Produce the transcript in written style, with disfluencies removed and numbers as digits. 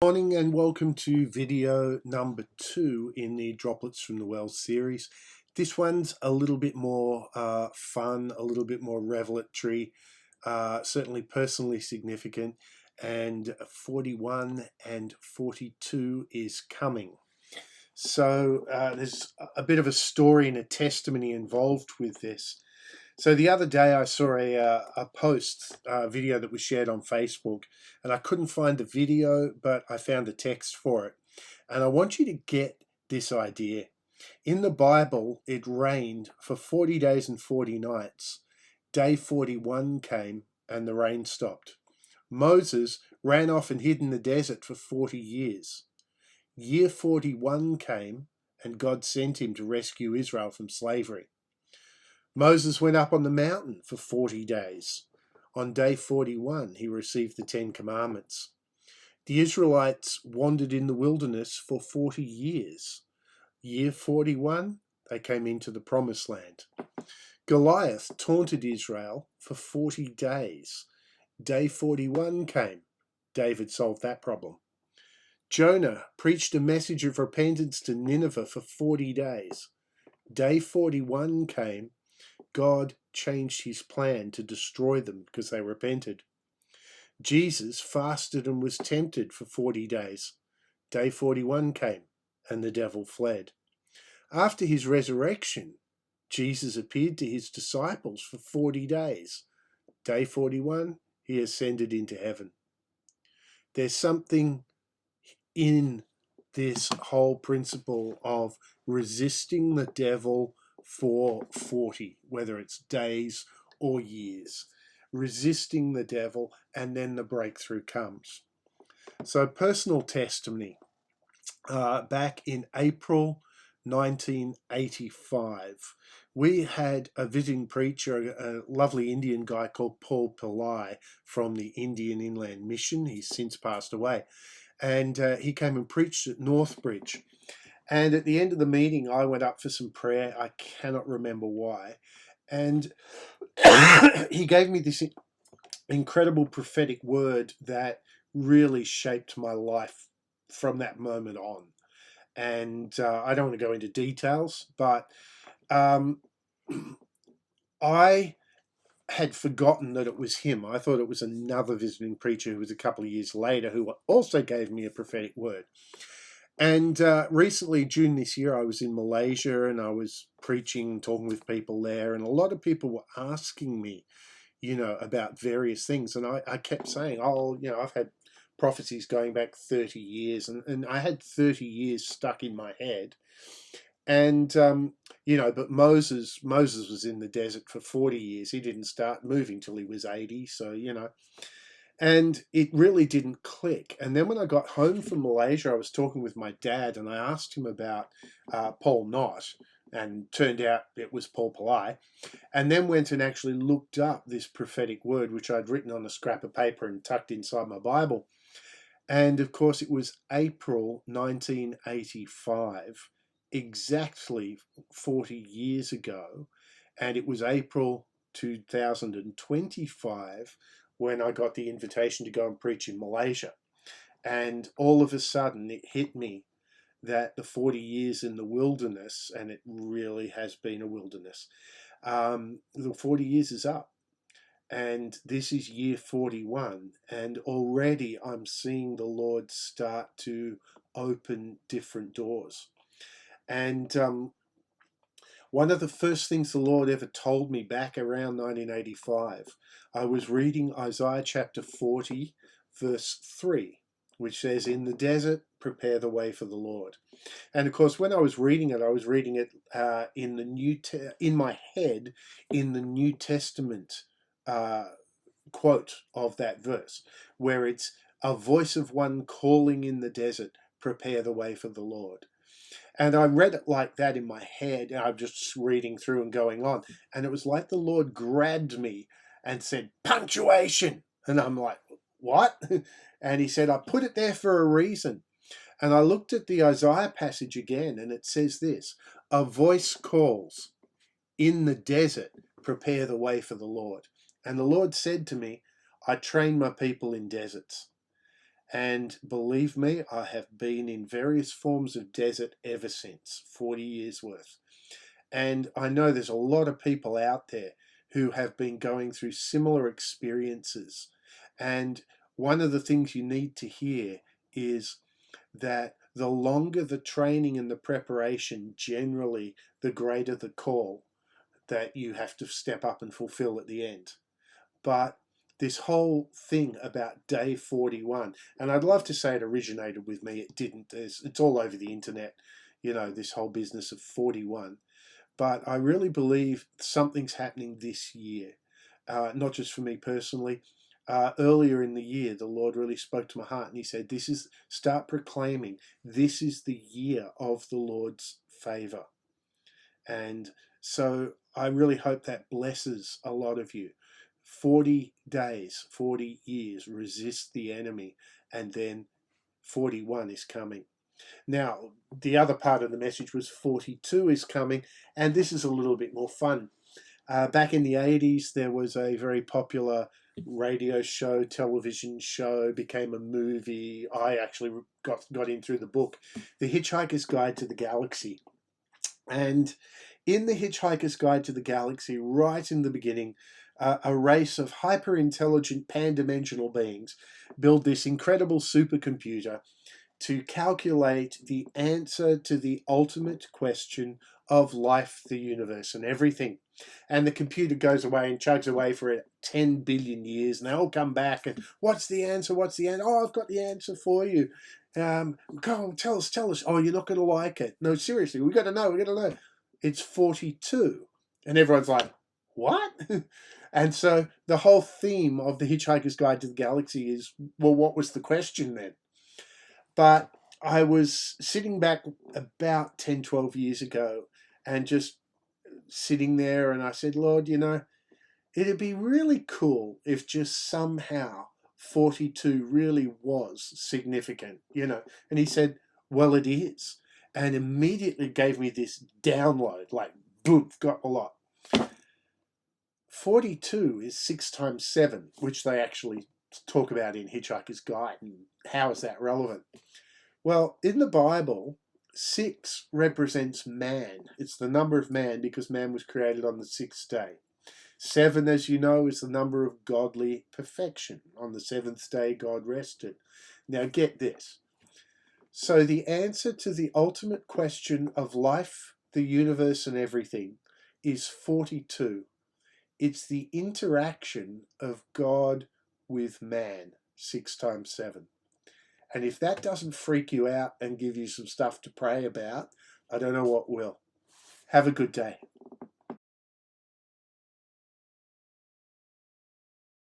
Morning and welcome to video number 2 in the Droplets from the Well series. This one's a little bit more fun, a little bit more revelatory, certainly personally significant, and 41 and 42 is coming. So there's a bit of a story and a testimony involved with this. So the other day I saw a post, video that was shared on Facebook, and I couldn't find the video, but I found the text for it. And I want you to get this idea. In the Bible, it rained for 40 days and 40 nights. Day 41 came and the rain stopped. Moses ran off and hid in the desert for 40 years. Year 41 came and God sent him to rescue Israel from slavery. Moses went up on the mountain for 40 days. On day 41, he received the 10 Commandments. The Israelites wandered in the wilderness for 40 years. Year 41, they came into the Promised Land. Goliath taunted Israel for 40 days. Day 41 came. David solved that problem. Jonah preached a message of repentance to Nineveh for 40 days. Day 41 came. God changed his plan to destroy them because they repented. Jesus fasted and was tempted for 40 days. Day 41 came and the devil fled. After his resurrection, Jesus appeared to his disciples for 40 days. Day 41, he ascended into heaven. There's something in this whole principle of resisting the devil for 40, whether it's days or years, resisting the devil, and then the breakthrough comes. So personal testimony, back in April 1985, we had a visiting preacher, a lovely Indian guy called Paul Pillai from the Indian Inland Mission. He's since passed away. And he came and preached at Northbridge. And at the end of the meeting, I went up for some prayer. I cannot remember why. And he gave me this incredible prophetic word that really shaped my life from that moment on. And I don't want to go into details, but I had forgotten that it was him. I thought it was another visiting preacher who was a couple of years later who also gave me a prophetic word. And recently, June this year, I was in Malaysia and I was preaching, talking with people there, and a lot of people were asking me, about various things. And I kept saying, I've had prophecies going back 30 years, and I had 30 years stuck in my head. And, but Moses was in the desert for 40 years. He didn't start moving till he was 80. So, and it really didn't click. And then when I got home from Malaysia, I was talking with my dad and I asked him about Paul Knott, and turned out it was Paul Pillai. And then went and actually looked up this prophetic word, which I'd written on a scrap of paper and tucked inside my Bible. And of course, it was April 1985, exactly 40 years ago. And it was April 2025 when I got the invitation to go and preach in Malaysia. And all of a sudden it hit me that the 40 years in the wilderness, and it really has been a wilderness, the 40 years is up. And this is year 41. And already I'm seeing the Lord start to open different doors. And one of the first things the Lord ever told me back around 1985, I was reading Isaiah chapter 40, verse 3, which says, "In the desert, prepare the way for the Lord." And of course, when I was reading it in my head in the New Testament quote of that verse, where it's a voice of one calling in the desert, prepare the way for the Lord. And I read it like that in my head, and I'm just reading through and going on. And it was like the Lord grabbed me and said, punctuation. And I'm like, what? And he said, I put it there for a reason. And I looked at the Isaiah passage again, and it says this, a voice calls, in the desert, prepare the way for the Lord. And the Lord said to me, I train my people in deserts. And believe me, I have been in various forms of desert ever since, 40 years worth. And I know there's a lot of people out there who have been going through similar experiences. And one of the things you need to hear is that the longer the training and the preparation, generally, the greater the call that you have to step up and fulfill at the end. But this whole thing about day 41, and I'd love to say it originated with me, it didn't. It's all over the internet, this whole business of 41. But I really believe something's happening this year, not just for me personally. Earlier in the year, the Lord really spoke to my heart and he said, start proclaiming, this is the year of the Lord's favor. And so I really hope that blesses a lot of you. 40 days, 40 years, resist the enemy, and then 41 is coming. Now, the other part of the message was 42 is coming, and this is a little bit more fun. Back in the 80s, there was a very popular radio show, television show, became a movie. I actually got in through the book, The Hitchhiker's Guide to the Galaxy. And in The Hitchhiker's Guide to the Galaxy, right in the beginning, a race of hyper-intelligent pan-dimensional beings build this incredible supercomputer to calculate the answer to the ultimate question of life, the universe, and everything. And the computer goes away and chugs away for 10 billion years, and they all come back and, what's the answer? What's the answer? Oh, I've got the answer for you. Go on, tell us. Oh, you're not going to like it. No, seriously, we got to know. It's 42. And everyone's like, what? And so the whole theme of The Hitchhiker's Guide to the Galaxy is, well, what was the question then? But I was sitting back about 10, 12 years ago and just sitting there, and I said, Lord, it'd be really cool if just somehow 42 really was significant, And he said, well, it is. And immediately gave me this download, like, boom, got a lot. 42 is 6 times 7, which they actually talk about in Hitchhiker's Guide. And how is that relevant? Well, in the Bible, 6 represents man. It's the number of man because man was created on the 6th day. 7, as you know, is the number of godly perfection. On the 7th day, God rested. Now get this. So the answer to the ultimate question of life, the universe, and everything is 42. It's the interaction of God with man, 6 times 7. And if that doesn't freak you out and give you some stuff to pray about, I don't know what will. Have a good day.